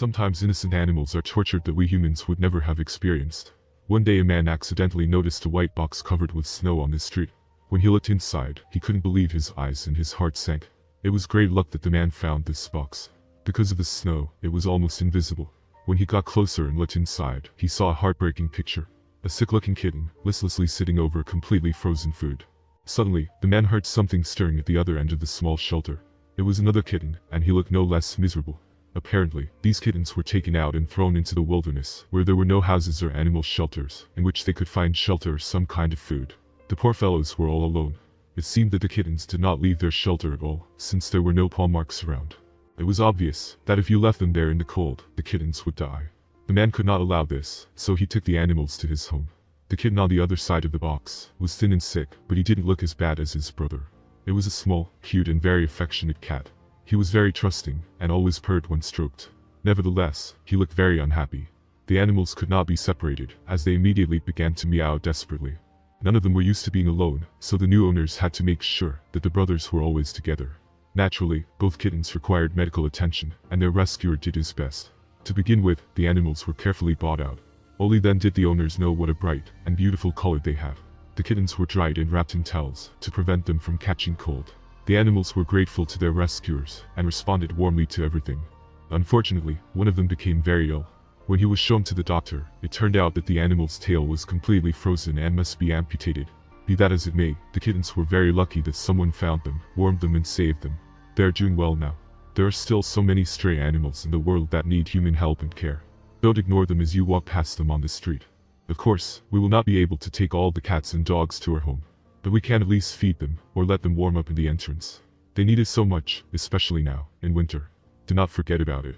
Sometimes innocent animals are tortured that we humans would never have experienced. One day a man accidentally noticed a white box covered with snow on the street. When he looked inside, he couldn't believe his eyes and his heart sank. It was great luck that the man found this box. Because of the snow, it was almost invisible. When he got closer and looked inside, he saw a heartbreaking picture. A sick-looking kitten, listlessly sitting over completely frozen food. Suddenly, the man heard something stirring at the other end of the small shelter. It was another kitten, and he looked no less miserable. Apparently, these kittens were taken out and thrown into the wilderness, where there were no houses or animal shelters, in which they could find shelter or some kind of food. The poor fellows were all alone. It seemed that the kittens did not leave their shelter at all, since there were no paw marks around. It was obvious that if you left them there in the cold, the kittens would die. The man could not allow this, so he took the animals to his home. The kitten on the other side of the box was thin and sick, but he didn't look as bad as his brother. It was a small, cute and very affectionate cat. He was very trusting, and always purred when stroked. Nevertheless, he looked very unhappy. The animals could not be separated, as they immediately began to meow desperately. None of them were used to being alone, so the new owners had to make sure that the brothers were always together. Naturally, both kittens required medical attention, and their rescuer did his best. To begin with, the animals were carefully brought out. Only then did the owners know what a bright and beautiful color they have. The kittens were dried and wrapped in towels to prevent them from catching cold. The animals were grateful to their rescuers and responded warmly to everything. Unfortunately, one of them became very ill. When he was shown to the doctor, it turned out that the animal's tail was completely frozen and must be amputated. Be that as it may, the kittens were very lucky that someone found them, warmed them and saved them. They are doing well now. There are still so many stray animals in the world that need human help and care. Don't ignore them as you walk past them on the street. Of course, we will not be able to take all the cats and dogs to our home, but we can at least feed them, or let them warm up in the entrance. They need it so much, especially now, in winter. Do not forget about it.